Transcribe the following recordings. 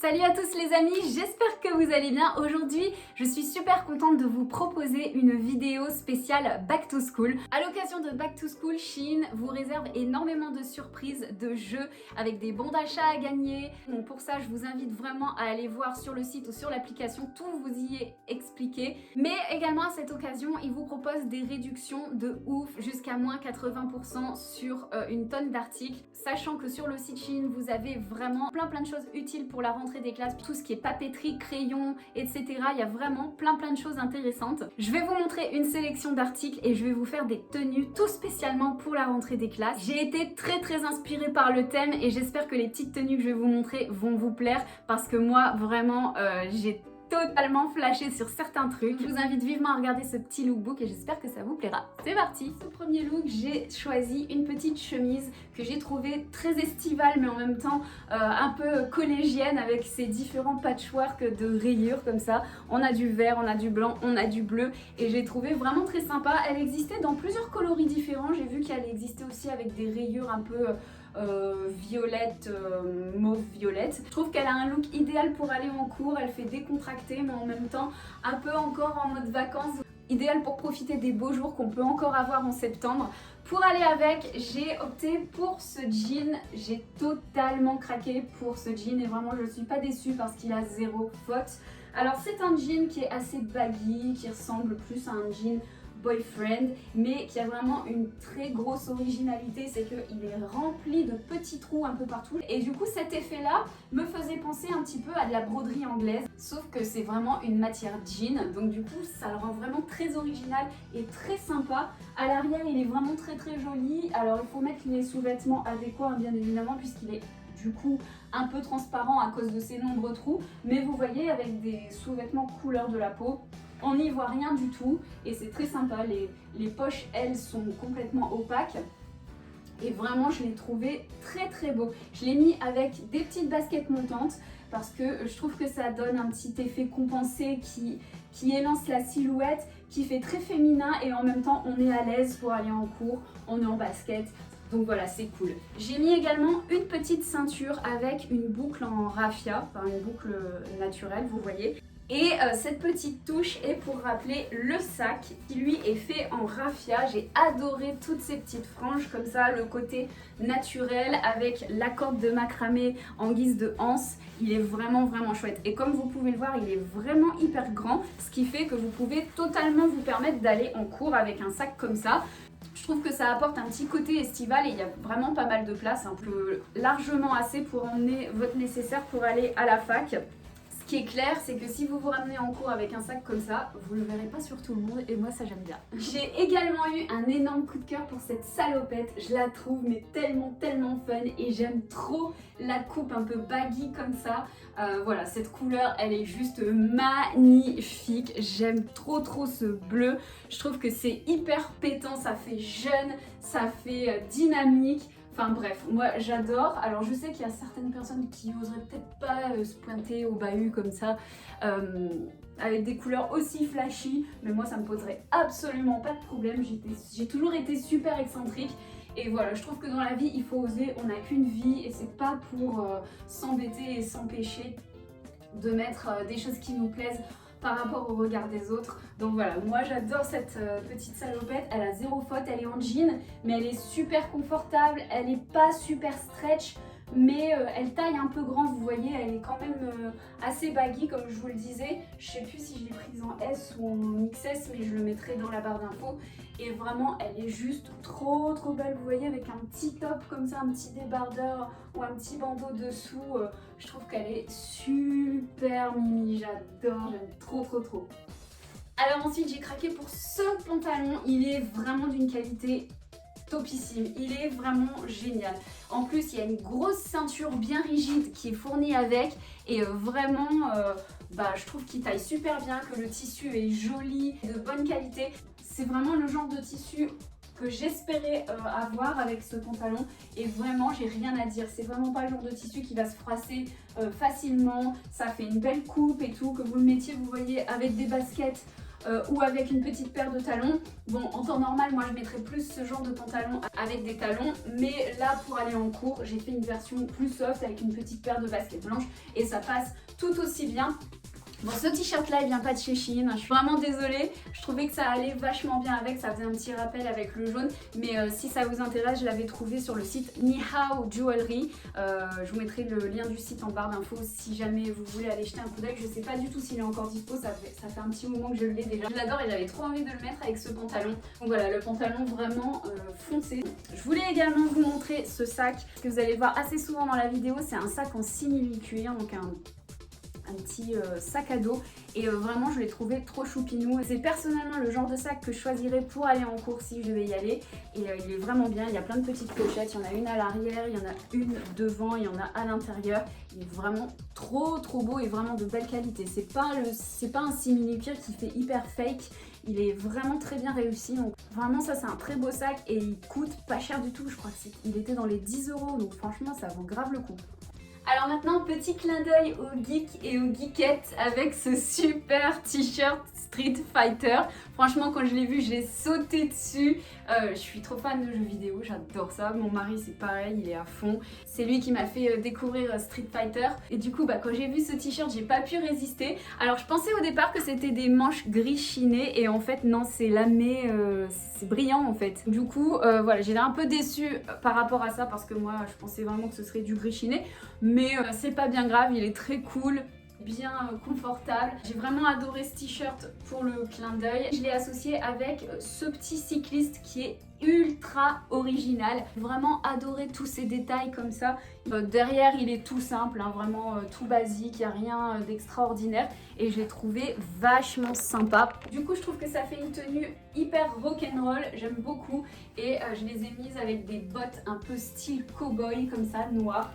Salut à tous les amis, j'espère que vous allez bien. Aujourd'hui, je suis super contente de vous proposer une vidéo spéciale Back to School. À l'occasion de Back to School, Shein vous réserve énormément de surprises, de jeux avec des bons d'achat à gagner. Donc pour ça, je vous invite vraiment à aller voir sur le site ou sur l'application, tout vous y est expliqué. Mais également à cette occasion, ils vous proposent des réductions de ouf, jusqu'à moins 80% sur une tonne d'articles. Sachant que sur le site Shein, vous avez vraiment plein de choses utiles pour la rentrée des classes, tout ce qui est papeterie, crayon, etc. Il y a vraiment plein de choses intéressantes. Je vais vous montrer une sélection d'articles et je vais vous faire des tenues tout spécialement pour la rentrée des classes. J'ai été très inspirée par le thème et j'espère que les petites tenues que je vais vous montrer vont vous plaire parce que moi vraiment j'ai totalement flashé sur certains trucs. Je vous invite vivement à regarder ce petit lookbook et j'espère que ça vous plaira. C'est parti! Ce premier look, j'ai choisi une petite chemise que j'ai trouvée très estivale mais en même temps un peu collégienne avec ses différents patchwork de rayures comme ça. On a du vert, on a du blanc, on a du bleu et j'ai trouvé vraiment très sympa. Elle existait dans plusieurs coloris différents. J'ai vu qu'elle existait aussi avec des rayures un peu violette, mauve violette. Je trouve qu'elle a un look idéal pour aller en cours, elle fait décontracter mais en même temps un peu encore en mode vacances. Idéal pour profiter des beaux jours qu'on peut encore avoir en septembre. Pour aller avec, j'ai opté pour ce jean. J'ai totalement craqué pour ce jean et vraiment je suis pas déçue parce qu'il a zéro faute. Alors c'est un jean qui est assez baggy, qui ressemble plus à un jean boyfriend, mais qui a vraiment une très grosse originalité, c'est qu'il est rempli de petits trous un peu partout. Et du coup, cet effet-là me faisait penser un petit peu à de la broderie anglaise, sauf que c'est vraiment une matière jean, donc du coup, ça le rend vraiment très original et très sympa. À l'arrière, il est vraiment très joli. Alors, il faut mettre les sous-vêtements adéquats, hein, bien évidemment, puisqu'il est du coup un peu transparent à cause de ses nombreux trous, mais vous voyez, avec des sous-vêtements couleur de la peau, on n'y voit rien du tout et c'est très sympa. Les poches, elles, sont complètement opaques et vraiment je l'ai trouvé très beau. Je l'ai mis avec des petites baskets montantes parce que je trouve que ça donne un petit effet compensé qui élance la silhouette, qui fait très féminin et en même temps on est à l'aise pour aller en cours, on est en basket. Donc voilà, c'est cool. J'ai mis également une petite ceinture avec une boucle en raffia, enfin une boucle naturelle, vous voyez. Et cette petite touche est pour rappeler le sac qui lui est fait en raffia. J'ai adoré toutes ces petites franges comme ça, le côté naturel avec la corde de macramé en guise de anse. Il est vraiment chouette. Et comme vous pouvez le voir, il est vraiment hyper grand, ce qui fait que vous pouvez totalement vous permettre d'aller en cours avec un sac comme ça. Je trouve que ça apporte un petit côté estival et il y a vraiment pas mal de place, un peu largement assez pour emmener votre nécessaire pour aller à la fac. Ce qui est clair, c'est que si vous vous ramenez en cours avec un sac comme ça, vous le verrez pas sur tout le monde et moi ça j'aime bien. J'ai également eu un énorme coup de cœur pour cette salopette, je la trouve mais tellement fun et j'aime trop la coupe un peu baggy comme ça. Voilà, cette couleur elle est juste magnifique, j'aime trop ce bleu, je trouve que c'est hyper pétant, ça fait jeune, ça fait dynamique. Enfin bref, moi j'adore. Alors je sais qu'il y a certaines personnes qui oseraient peut-être pas se pointer au bahut comme ça avec des couleurs aussi flashy, mais moi ça me poserait absolument pas de problème. J'ai toujours été super excentrique et voilà, je trouve que dans la vie il faut oser, on n'a qu'une vie et c'est pas pour s'embêter et s'empêcher de mettre des choses qui nous plaisent par rapport au regard des autres. Donc voilà, moi j'adore cette petite salopette, elle a zéro faute, elle est en jean, mais elle est super confortable, elle est pas super stretch, mais elle taille un peu grand, vous voyez, elle est quand même assez baggy comme je vous le disais. Je sais plus si je l'ai prise en S ou en XS, mais je le mettrai dans la barre d'infos. Et vraiment, elle est juste trop belle, vous voyez, avec un petit top comme ça, un petit débardeur ou un petit bandeau dessous. Je trouve qu'elle est super mimi, j'adore, j'aime trop. Alors ensuite, j'ai craqué pour ce pantalon, il est vraiment d'une qualité topissime, il est vraiment génial. En plus, il y a une grosse ceinture bien rigide qui est fournie avec et vraiment, je trouve qu'il taille super bien, que le tissu est joli, de bonne qualité. C'est vraiment le genre de tissu que j'espérais avoir avec ce pantalon et vraiment j'ai rien à dire, c'est vraiment pas le genre de tissu qui va se froisser facilement, ça fait une belle coupe et tout, que vous le mettiez, vous voyez, avec des baskets ou avec une petite paire de talons. Bon, en temps normal, moi je mettrais plus ce genre de pantalon avec des talons, mais là pour aller en cours, j'ai fait une version plus soft avec une petite paire de baskets blanches et ça passe tout aussi bien. Bon, ce t-shirt là il vient pas de chez Shein, je suis vraiment désolée, je trouvais que ça allait vachement bien avec, ça faisait un petit rappel avec le jaune, mais si ça vous intéresse, je l'avais trouvé sur le site Nihao Jewelry, je vous mettrai le lien du site en barre d'infos si jamais vous voulez aller jeter un coup d'œil. Je sais pas du tout s'il est encore dispo, ça fait un petit moment que je l'ai déjà. Je l'adore et j'avais trop envie de le mettre avec ce pantalon, donc voilà, le pantalon vraiment foncé. Je voulais également vous montrer ce sac que vous allez voir assez souvent dans la vidéo, c'est un sac en simili-cuir, donc un petit sac à dos et vraiment je l'ai trouvé trop choupinou. C'est personnellement le genre de sac que je choisirais pour aller en cours si je devais y aller et il est vraiment bien, il y a plein de petites pochettes, il y en a une à l'arrière, il y en a une devant, il y en a à l'intérieur. Il est vraiment trop beau et vraiment de belle qualité. C'est pas un simili-cuir qui fait hyper fake, il est vraiment très bien réussi, donc vraiment ça c'est un très beau sac et il coûte pas cher du tout, je crois qu'il était dans les 10 €, donc franchement ça vaut grave le coup. Alors maintenant, petit clin d'œil aux geeks et aux geekettes avec ce super t-shirt Street Fighter. Franchement, quand je l'ai vu, j'ai sauté dessus. Je suis trop fan de jeux vidéo, j'adore ça. Mon mari, c'est pareil, il est à fond. C'est lui qui m'a fait découvrir Street Fighter. Et du coup, quand j'ai vu ce t-shirt, j'ai pas pu résister. Alors, je pensais au départ que c'était des manches gris chinées. Et en fait, non, c'est lamé, c'est brillant en fait. Du coup, voilà, j'étais un peu déçue par rapport à ça parce que moi, je pensais vraiment que ce serait du gris chiné. Mais c'est pas bien grave, il est très cool, bien confortable. J'ai vraiment adoré ce t-shirt pour le clin d'œil. Je l'ai associé avec ce petit cycliste qui est ultra original. Vraiment adoré tous ces détails comme ça. Derrière il est tout simple, hein, vraiment tout basique, il n'y a rien d'extraordinaire et je l'ai trouvé vachement sympa. Du coup je trouve que ça fait une tenue hyper rock'n'roll, j'aime beaucoup et je les ai mises avec des bottes un peu style cow-boy comme ça, noires.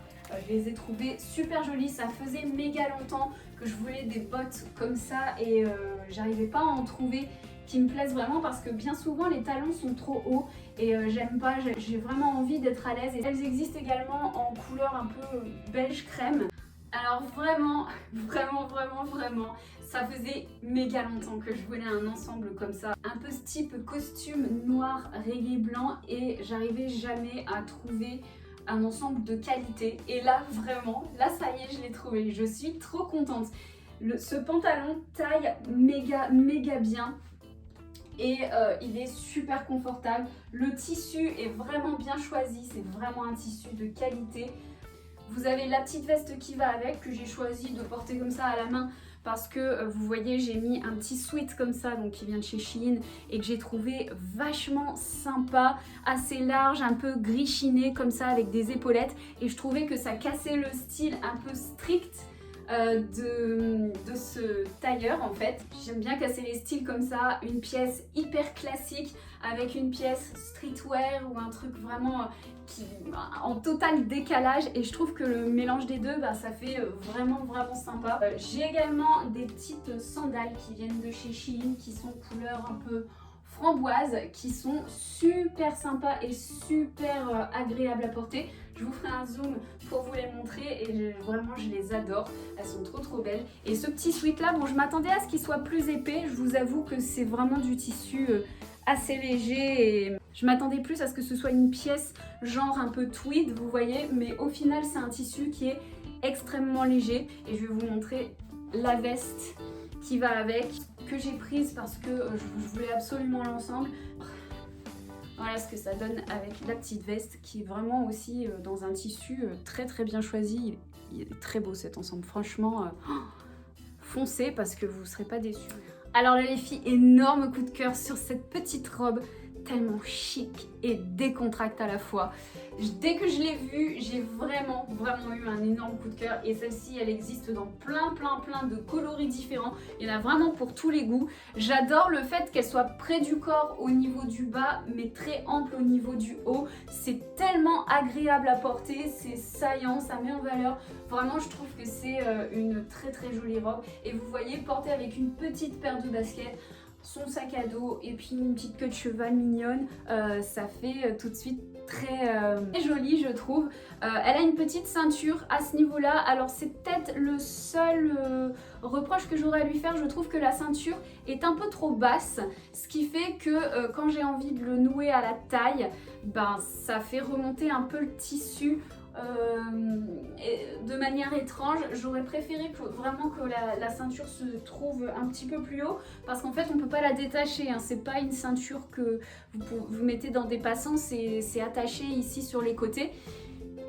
Je les ai trouvées super jolies, ça faisait méga longtemps que je voulais des bottes comme ça et j'arrivais pas à en trouver qui me plaisent vraiment parce que bien souvent les talons sont trop hauts et j'aime pas, j'ai vraiment envie d'être à l'aise et elles existent également en couleur un peu beige crème. Alors vraiment, ça faisait méga longtemps que je voulais un ensemble comme ça, un peu ce type costume noir rayé blanc et j'arrivais jamais à trouver un ensemble de qualité et là vraiment, là ça y est je l'ai trouvé, je suis trop contente. Ce pantalon taille méga bien et il est super confortable, le tissu est vraiment bien choisi, c'est vraiment un tissu de qualité. Vous avez la petite veste qui va avec que j'ai choisi de porter comme ça à la main parce que vous voyez j'ai mis un petit sweat comme ça donc qui vient de chez Shein et que j'ai trouvé vachement sympa, assez large, un peu gris chiné comme ça avec des épaulettes et je trouvais que ça cassait le style un peu strict de ce tailleur en fait. J'aime bien casser les styles comme ça, une pièce hyper classique avec une pièce streetwear ou un truc vraiment en total décalage et je trouve que le mélange des deux ça fait vraiment sympa. J'ai également des petites sandales qui viennent de chez Shein qui sont couleur un peu framboise, qui sont super sympas et super agréables à porter. Je vous ferai un zoom pour vous les montrer et vraiment je les adore, elles sont trop belles. Et ce petit sweat là, bon je m'attendais à ce qu'il soit plus épais, je vous avoue que c'est vraiment du tissu assez léger et je m'attendais plus à ce que ce soit une pièce genre un peu tweed, vous voyez, mais au final c'est un tissu qui est extrêmement léger et je vais vous montrer la veste qui va avec, que j'ai prise parce que je voulais absolument l'ensemble. Voilà ce que ça donne avec la petite veste qui est vraiment aussi dans un tissu très bien choisi. Il est très beau cet ensemble, franchement foncez parce que vous ne serez pas déçus. Alors là les filles, énorme coup de cœur sur cette petite robe tellement chic et décontractée à la fois. Dès que je l'ai vue, j'ai vraiment eu un énorme coup de cœur et celle-ci elle existe dans plein de coloris différents. Il y en a vraiment pour tous les goûts. J'adore le fait qu'elle soit près du corps au niveau du bas mais très ample au niveau du haut. C'est tellement agréable à porter, c'est saillant, ça met en valeur. Vraiment je trouve que c'est une très jolie robe et vous voyez portée avec une petite paire de baskets. son sac à dos et puis une petite queue de cheval mignonne, ça fait tout de suite très joli je trouve. Elle a une petite ceinture à ce niveau là, alors c'est peut-être le seul reproche que j'aurais à lui faire. Je trouve que la ceinture est un peu trop basse, ce qui fait que quand j'ai envie de le nouer à la taille, ben ça fait remonter un peu le tissu de manière étrange. J'aurais préféré vraiment que la ceinture se trouve un petit peu plus haut, parce qu'en fait on peut pas la détacher, hein. C'est pas une ceinture que vous mettez dans des passants, c'est attaché ici sur les côtés.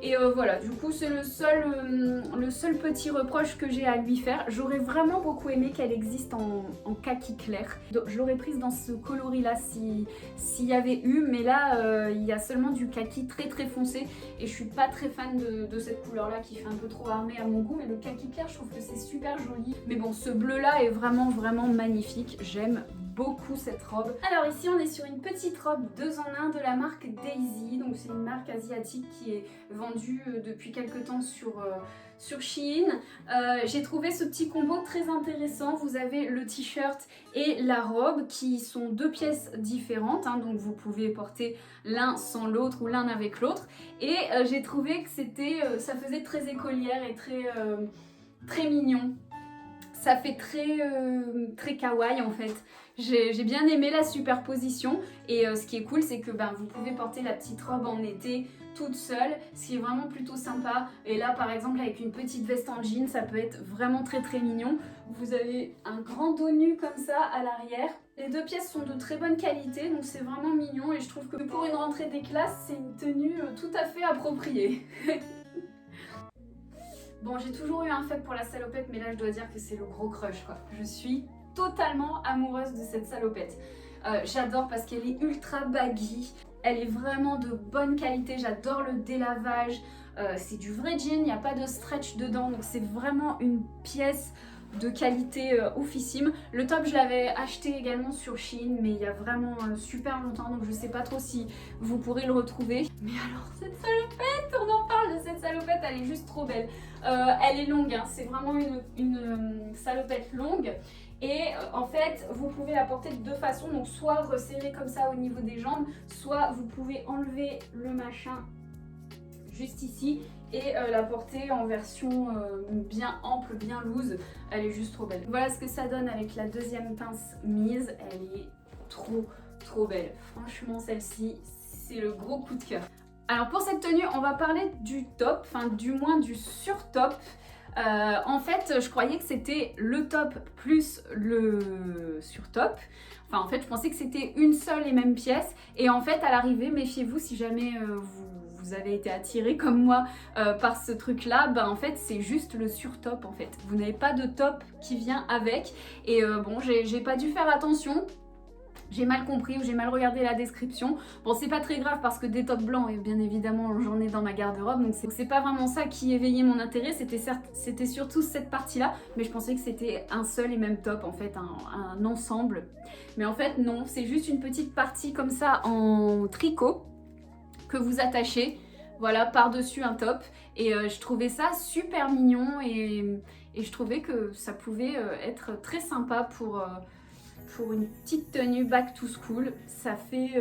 Et voilà, du coup c'est le seul petit reproche que j'ai à lui faire. J'aurais vraiment beaucoup aimé qu'elle existe en kaki clair. Donc, je l'aurais prise dans ce coloris là s'il y avait eu, mais là il y a seulement du kaki très foncé et je suis pas très fan de cette couleur là qui fait un peu trop armée à mon goût. Mais le kaki clair, je trouve que c'est super joli. Mais bon, ce bleu là est vraiment magnifique, j'aime beaucoup cette robe. Alors ici on est sur une petite robe 2 en 1 de la marque Daisy, donc c'est une marque asiatique qui est vendue depuis quelques temps sur Shein. J'ai trouvé ce petit combo très intéressant. Vous avez le t-shirt et la robe qui sont 2 pièces différentes, hein, donc vous pouvez porter l'un sans l'autre ou l'un avec l'autre. Et j'ai trouvé que ça faisait très écolière et très mignon. Ça fait très kawaii en fait. J'ai bien aimé la superposition et ce qui est cool c'est que vous pouvez porter la petite robe en été toute seule, ce qui est vraiment plutôt sympa. Et là par exemple avec une petite veste en jean, ça peut être vraiment très mignon. Vous avez un grand dos nu comme ça à l'arrière. Les 2 pièces sont de très bonne qualité, donc c'est vraiment mignon et je trouve que pour une rentrée des classes, c'est une tenue tout à fait appropriée. Bon, j'ai toujours eu un faible pour la salopette, mais là je dois dire que c'est le gros crush quoi. Je suis totalement amoureuse de cette salopette. J'adore parce qu'elle est ultra baggy, elle est vraiment de bonne qualité, j'adore le délavage, c'est du vrai jean, il n'y a pas de stretch dedans, donc c'est vraiment une pièce de qualité oufissime. Le top je l'avais acheté également sur Shein, mais il y a vraiment super longtemps, donc je sais pas trop si vous pourrez le retrouver. Mais alors cette salopette, on en parle de cette salopette, elle est juste trop belle. Elle est longue, hein, c'est vraiment une salopette longue. Et en fait, vous pouvez la porter de 2 façons, donc soit resserrer comme ça au niveau des jambes, soit vous pouvez enlever le machin juste ici et la porter en version bien ample, bien loose. Elle est juste trop belle. Voilà ce que ça donne avec la deuxième pince mise. Elle est trop belle. Franchement, celle-ci, c'est le gros coup de cœur. Alors pour cette tenue, on va parler du top, enfin du moins du sur-top. En fait, je croyais que c'était le top plus le sur-top. Enfin, en fait, je pensais que c'était une seule et même pièce. Et en fait, à l'arrivée, méfiez-vous si jamais vous avez été attiré comme moi par ce truc-là. En fait, c'est juste le sur-top en fait. Vous n'avez pas de top qui vient avec. Et bon, j'ai pas dû faire attention. J'ai mal compris ou j'ai mal regardé la description. Bon, c'est pas très grave parce que des tops blancs, et bien évidemment j'en ai dans ma garde-robe, donc c'est pas vraiment ça qui éveillait mon intérêt, c'était surtout cette partie-là, mais je pensais que c'était un seul et même top, en fait, un ensemble. Mais en fait non, c'est juste une petite partie comme ça en tricot que vous attachez, voilà, par-dessus un top. Et je trouvais ça super mignon et je trouvais que ça pouvait être très sympa pour une petite tenue back to school. Ça fait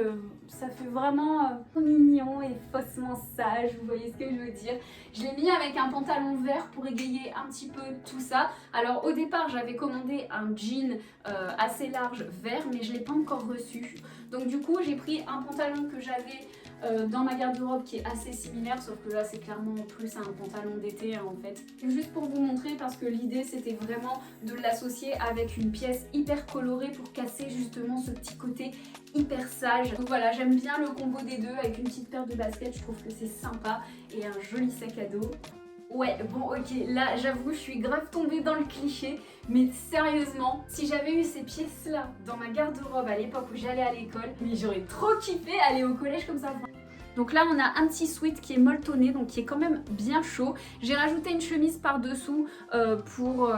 vraiment mignon et faussement sage, vous voyez ce que je veux dire. Je l'ai mis avec un pantalon vert pour égayer un petit peu tout ça. Alors au départ j'avais commandé un jean assez large vert, mais je ne l'ai pas encore reçu. Donc du coup j'ai pris un pantalon que j'avais dans ma garde-robe qui est assez similaire, sauf que là c'est clairement plus un pantalon d'été en fait. Juste pour vous montrer, parce que l'idée c'était vraiment de l'associer avec une pièce hyper colorée pour casser justement ce petit côté hyper sage. Donc voilà, j'aime bien le combo des deux avec une petite paire de baskets, je trouve que c'est sympa, et un joli sac à dos. Ouais, bon ok, là j'avoue je suis grave tombée dans le cliché, mais sérieusement, si j'avais eu ces pièces-là dans ma garde-robe à l'époque où j'allais à l'école, mais j'aurais trop kiffé aller au collège comme ça. Donc là on a un petit sweat qui est molletonné, donc qui est quand même bien chaud. J'ai rajouté une chemise par-dessous pour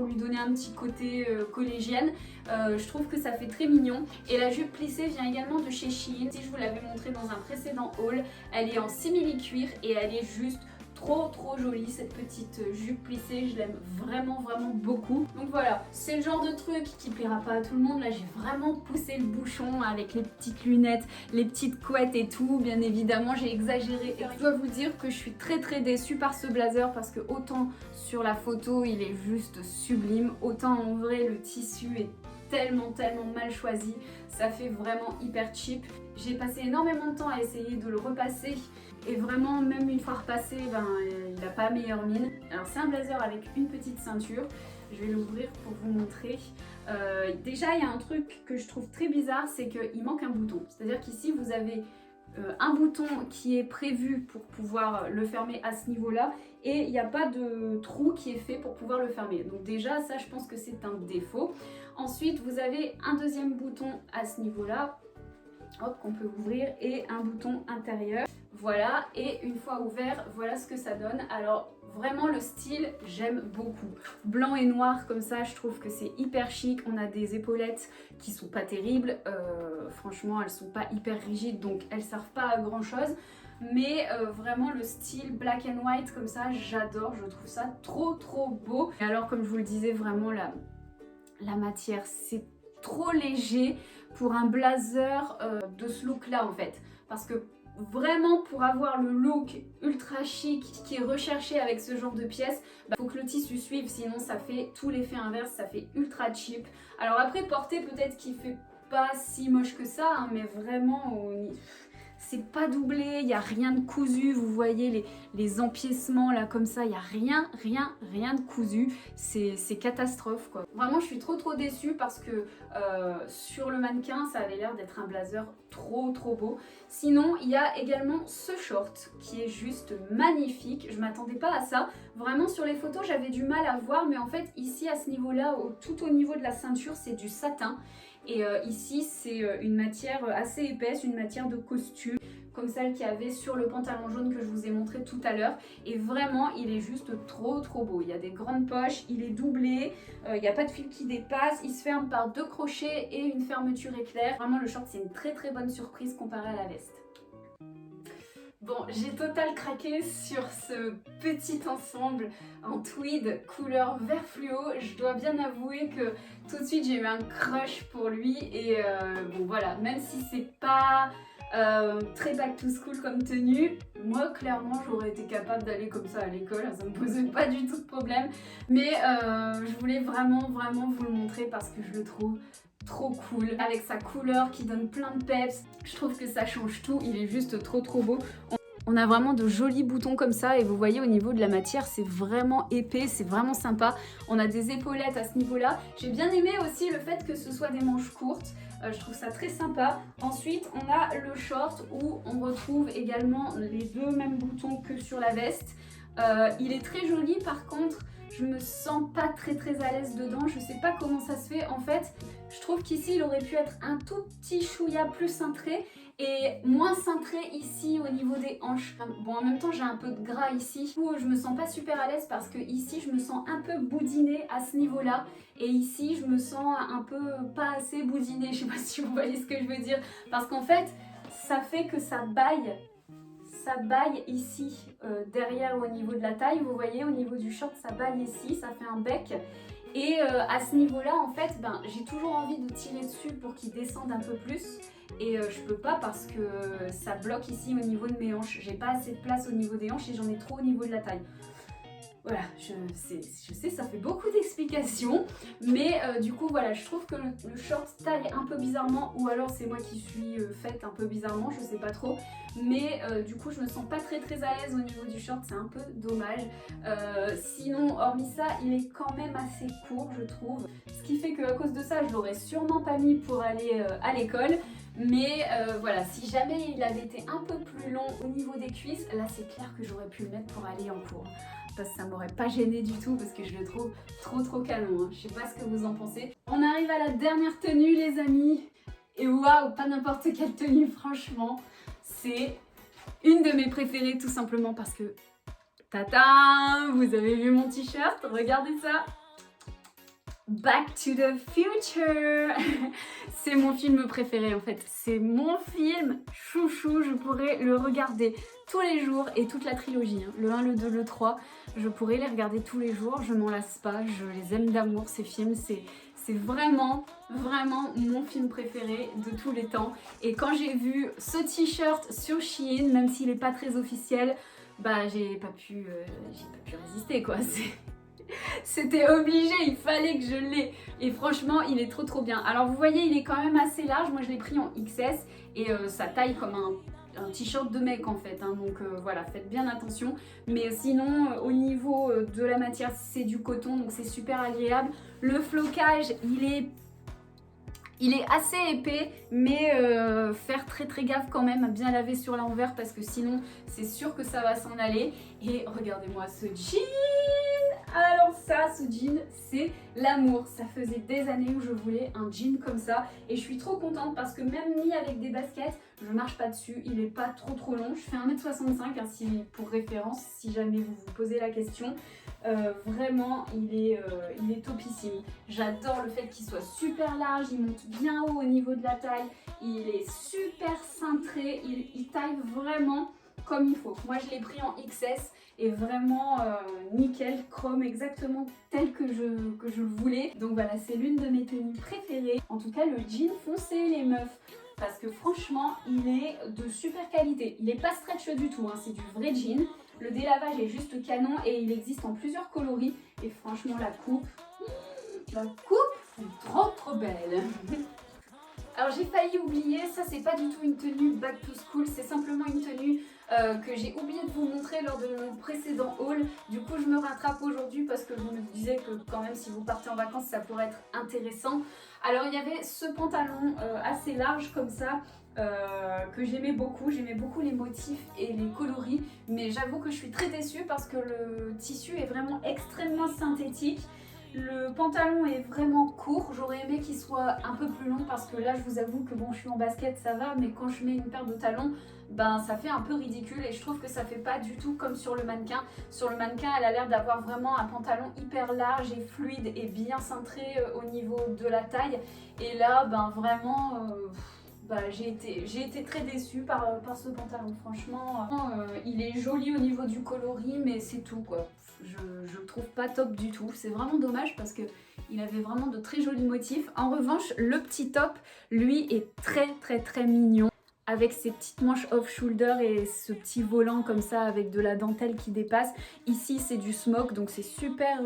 lui donner un petit côté collégienne. Je trouve que ça fait très mignon. Et la jupe plissée vient également de chez Shein. Si je vous l'avais montré dans un précédent haul, elle est en simili-cuir et elle est juste trop jolie cette petite jupe plissée, je l'aime vraiment beaucoup. Donc voilà, c'est le genre de truc qui plaira pas à tout le monde. Là j'ai vraiment poussé le bouchon avec les petites lunettes, les petites couettes et tout. Bien évidemment j'ai exagéré et je dois vous dire que je suis très déçue par ce blazer parce que autant sur la photo il est juste sublime, autant en vrai le tissu est tellement mal choisi, ça fait vraiment hyper cheap. J'ai passé énormément de temps à essayer de le repasser et vraiment même une fois repassé, il n'a pas meilleure mine. Alors c'est un blazer avec une petite ceinture, je vais l'ouvrir pour vous montrer. Déjà il y a un truc que je trouve très bizarre, c'est qu'il manque un bouton. C'est-à-dire qu'ici vous avez un bouton qui est prévu pour pouvoir le fermer à ce niveau-là et il n'y a pas de trou qui est fait pour pouvoir le fermer. Donc déjà ça je pense que c'est un défaut. Ensuite vous avez un deuxième bouton à ce niveau-là, hop, qu'on peut ouvrir, et un bouton intérieur. Voilà, et une fois ouvert, voilà ce que ça donne. Alors vraiment le style, j'aime beaucoup. Blanc et noir comme ça, je trouve que c'est hyper chic. On a des épaulettes qui sont pas terribles. Franchement, elles sont pas hyper rigides, donc elles servent pas à grand chose. Mais vraiment le style black and white comme ça, j'adore. Je trouve ça trop beau. Et alors comme je vous le disais, vraiment la matière, c'est trop léger pour un blazer de ce look là en fait. Parce que vraiment pour avoir le look ultra chic qui est recherché avec ce genre de pièces, faut que le tissu suive, sinon ça fait tout l'effet inverse, ça fait ultra cheap. Alors après porter peut-être qu'il fait pas si moche que ça, hein, mais vraiment c'est pas doublé, il n'y a rien de cousu, vous voyez les empiècements là comme ça, il n'y a rien de cousu, c'est catastrophe quoi. Vraiment je suis trop déçue parce que sur le mannequin ça avait l'air d'être un blazer trop beau. Sinon il y a également ce short qui est juste magnifique, je m'attendais pas à ça. Vraiment sur les photos j'avais du mal à voir, mais en fait ici à ce niveau là, tout au niveau de la ceinture c'est du satin. Et ici c'est une matière assez épaisse, une matière de costume, comme celle qu'il y avait sur le pantalon jaune que je vous ai montré tout à l'heure. Et vraiment il est juste trop beau. Il y a des grandes poches, il est doublé, il n'y a pas de fil qui dépasse, il se ferme par 2 crochets et une fermeture éclair. Vraiment le short c'est une très bonne surprise comparé à la veste. Bon, j'ai total craqué sur ce petit ensemble en tweed couleur vert fluo. Je dois bien avouer que tout de suite j'ai eu un crush pour lui et bon voilà, même si c'est pas très back to school comme tenue, moi clairement j'aurais été capable d'aller comme ça à l'école, ça me posait pas du tout de problème. Mais je voulais vraiment vous le montrer parce que je le trouve trop cool, avec sa couleur qui donne plein de peps. Je trouve que ça change tout, il est juste trop beau. On a vraiment de jolis boutons comme ça et vous voyez au niveau de la matière c'est vraiment épais, c'est vraiment sympa. On a des épaulettes à ce niveau là. J'ai bien aimé aussi le fait que ce soit des manches courtes, je trouve ça très sympa. Ensuite on a le short où on retrouve également les 2 mêmes boutons que sur la veste. Il est très joli, par contre je me sens pas très à l'aise dedans, je sais pas comment ça se fait en fait. Je trouve qu'ici il aurait pu être un tout petit chouïa plus cintré et moins cintré ici au niveau des hanches. Bon, en même temps j'ai un peu de gras ici, où je me sens pas super à l'aise parce que ici je me sens un peu boudinée à ce niveau là et ici je me sens un peu pas assez boudinée, je sais pas si vous voyez ce que je veux dire, parce qu'en fait ça fait que ça baille ici derrière au niveau de la taille, vous voyez au niveau du short ça baille ici, ça fait un bec. Et à ce niveau là en fait j'ai toujours envie de tirer dessus pour qu'il descende un peu plus et je peux pas parce que ça bloque ici au niveau de mes hanches, j'ai pas assez de place au niveau des hanches et j'en ai trop au niveau de la taille. Voilà, je sais, ça fait beaucoup d'explications, mais du coup voilà, je trouve que le short taille un peu bizarrement, ou alors c'est moi qui suis faite un peu bizarrement, je sais pas trop, mais du coup je me sens pas très à l'aise au niveau du short, c'est un peu dommage. Sinon, hormis ça, il est quand même assez court je trouve, ce qui fait qu'à cause de ça je l'aurais sûrement pas mis pour aller à l'école. Mais voilà, si jamais il avait été un peu plus long au niveau des cuisses, là c'est clair que j'aurais pu le mettre pour aller en cours. Parce que ça m'aurait pas gêné du tout parce que je le trouve trop canon. Hein. Je sais pas ce que vous en pensez. On arrive à la dernière tenue les amis. Et waouh, pas n'importe quelle tenue franchement. C'est une de mes préférées tout simplement parce que... Tata, vous avez vu mon t-shirt? Regardez ça. Back to the Future. C'est mon film préféré en fait, c'est mon film chouchou, je pourrais le regarder tous les jours et toute la trilogie, hein. Le 1, le 2, le 3, je pourrais les regarder tous les jours, je m'en lasse pas, je les aime d'amour ces films, c'est vraiment mon film préféré de tous les temps. Et quand j'ai vu ce t-shirt sur Shein, même s'il n'est pas très officiel, bah j'ai pas pu résister quoi. C'était obligé, il fallait que je l'ai. Et franchement, il est trop bien. Alors vous voyez, il est quand même assez large. Moi, je l'ai pris en XS et ça taille comme un t-shirt de mec en fait. Hein. Donc voilà, faites bien attention. Mais sinon, au niveau de la matière, c'est du coton, donc c'est super agréable. Le flocage, il est assez épais, mais faire très gaffe quand même à bien laver sur l'envers parce que sinon c'est sûr que ça va s'en aller. Et regardez-moi ce jean. Alors ça, ce jean, c'est l'amour. Ça faisait des années où je voulais un jean comme ça et je suis trop contente parce que même mis avec des baskets, je marche pas dessus, il est pas trop long. Je fais 1m65 hein, pour référence, si jamais vous vous posez la question. Vraiment, il est topissime. J'adore le fait qu'il soit super large, il monte bien haut au niveau de la taille, il est super cintré, il taille vraiment comme il faut. Moi, je l'ai pris en XS et vraiment nickel, chrome, exactement tel que je le voulais. Donc voilà, c'est l'une de mes tenues préférées. En tout cas, le jean foncé, les meufs. Parce que franchement, il est de super qualité. Il n'est pas stretch du tout, hein, c'est du vrai jean. Le délavage est juste canon et il existe en plusieurs coloris. Et franchement, la coupe est trop belle. Alors j'ai failli oublier, ça c'est pas du tout une tenue back to school, c'est simplement une tenue que j'ai oublié de vous montrer lors de mon précédent haul. Du coup je me rattrape aujourd'hui parce que je me disais que quand même si vous partez en vacances ça pourrait être intéressant. Alors il y avait ce pantalon assez large comme ça que j'aimais beaucoup les motifs et les coloris, mais j'avoue que je suis très déçue parce que le tissu est vraiment extrêmement synthétique. Le pantalon est vraiment court, j'aurais aimé qu'il soit un peu plus long parce que là je vous avoue que bon je suis en basket ça va, mais quand je mets une paire de talons ben ça fait un peu ridicule et je trouve que ça fait pas du tout comme sur le mannequin. Sur le mannequin elle a l'air d'avoir vraiment un pantalon hyper large et fluide et bien cintré au niveau de la taille et là ben vraiment j'ai été très déçue par ce pantalon, franchement il est joli au niveau du coloris mais c'est tout quoi. Je le trouve pas top du tout, c'est vraiment dommage parce que il avait vraiment de très jolis motifs. En revanche le petit top lui est très mignon avec ses petites manches off-shoulder et ce petit volant comme ça avec de la dentelle qui dépasse. Ici c'est du smoke donc c'est super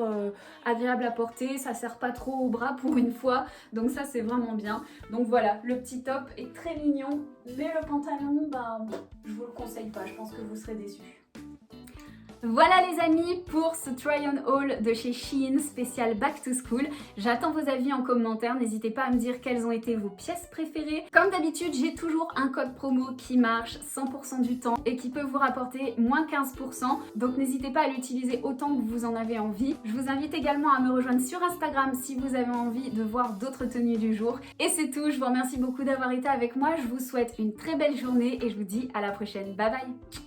agréable à porter, ça sert pas trop au bras pour une fois donc ça c'est vraiment bien. Donc voilà, le petit top est très mignon mais le pantalon je vous le conseille pas, je pense que vous serez déçus. Voilà les amis pour ce try on haul de chez Shein spécial Back to School. J'attends vos avis en commentaire, n'hésitez pas à me dire quelles ont été vos pièces préférées. Comme d'habitude, j'ai toujours un code promo qui marche 100% du temps et qui peut vous rapporter moins 15%. Donc n'hésitez pas à l'utiliser autant que vous en avez envie. Je vous invite également à me rejoindre sur Instagram si vous avez envie de voir d'autres tenues du jour. Et c'est tout, je vous remercie beaucoup d'avoir été avec moi. Je vous souhaite une très belle journée et je vous dis à la prochaine. Bye bye!